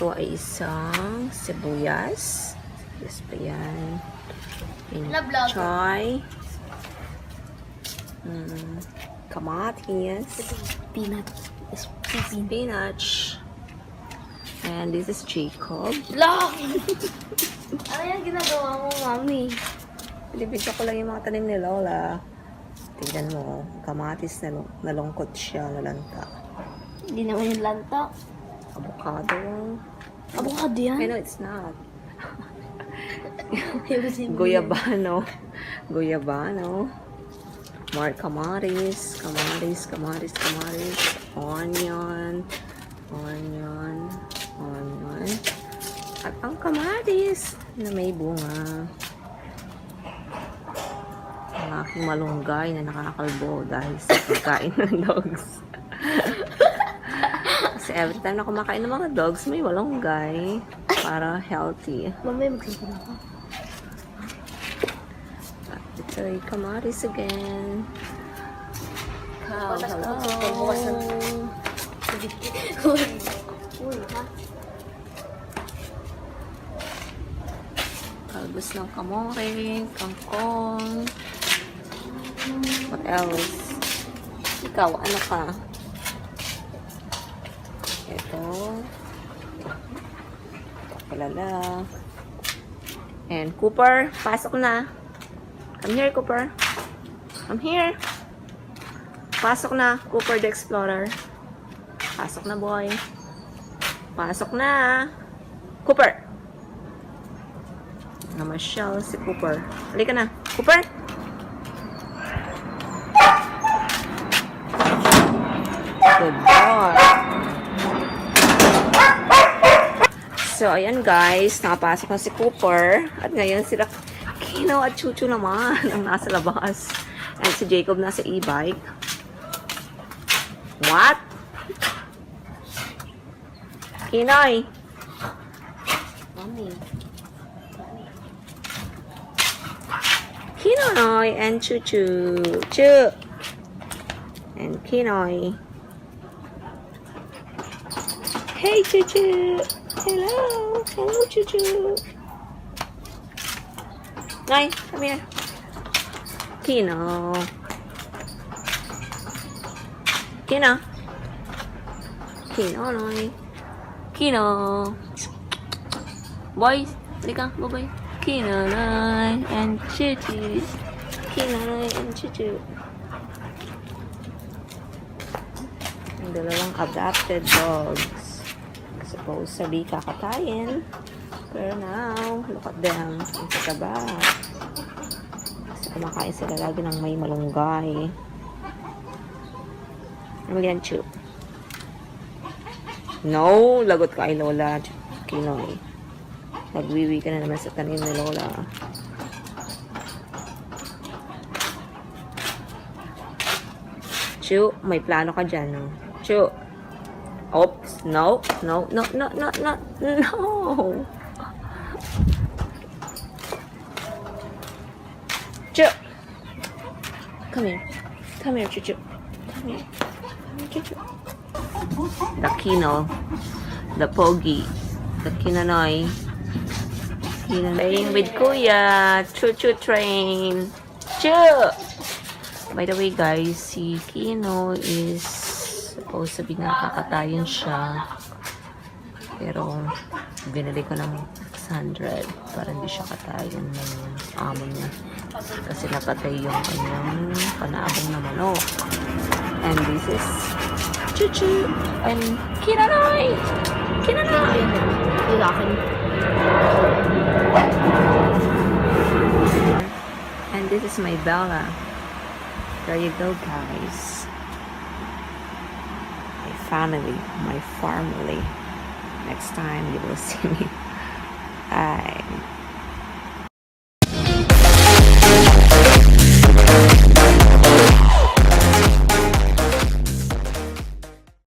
Ito ay isang sibuyas. Yes pa yan. Choy. Kamatis. Spinach. And this is Jacob. Ano yung ginagawa mo, mami? Pinipicture ko lang yung mga tanim ni Lola. Tingnan mo, kamatis na nalungkot siya, nalanta. Hindi naman yung lanta. Avocado. Avocado yan? I know it's not. Guyabano. Guyabano. More kamatis. Kamatis. Onion. At ang kamatis na may bunga. Ang aking malunggay na nakakalbo dahil sa pagkain ng dogs. Kasi every time na kumakain ng mga dogs, may malunggay para healthy. Mami, magsimpa na ako. At ito ay kamatis again. Hello. Uy, ha? Kalbos ng kamore, kangkong. What else? Ikaw, ano ka? Ito. Palala. And Cooper, pasok na. Come here, Cooper. Come here. Pasok na, Cooper the Explorer. Pasok na, boy. Pasok na. Cooper. Namasyal si Cooper. Halika na. Cooper! Good boy. So, ayan guys. Nakapasok na si Cooper. At ngayon sila Kino at Chuchu naman ang nasa labas. And si Jacob nasa e-bike. What? Kinoy! Mami. Kinoy and Chuchu. Chu! And Kinoy. Hey, Chuchu! Hello! Hello, Chuchu! Noy, come here. Kino. Kino. Kino, Noy. Kino. Boys, halika, boy. Kino, Noy, and Chuchu. Kino, Noy, and Chuchu. Ang dalawang adopted dogs. Supposedly kakatayin. Pero now, look at them. Ang kataba. Kasi kumakain sila lagi ng may malunggay. Ano yan, Chu? No, lagot ka kay Lola. Kinoy. Nagwiwi ka na naman sa tanim ni Lola. Chu, may plano ka dyan, no? Chu. Oops. No. No. Chu. Come here. Come here, Chuchu. Come here. Come here, Chuchu. The Kino. The Pogi. The Kinanoy. Playing with Kuya. Chuchu train. Chu! By the way, guys, si Kino is supposed to be nakakatayin siya. Pero, binili ko ng 600 para hindi siya katayin ng amo niya. Kasi napatay yung kanyang panabong na manok. And this is Chuchu and Kinanoy! Kinanoy! Lalakin. And this is my Bella. There you go, guys. My family. My family. Next time you will see me. Bye.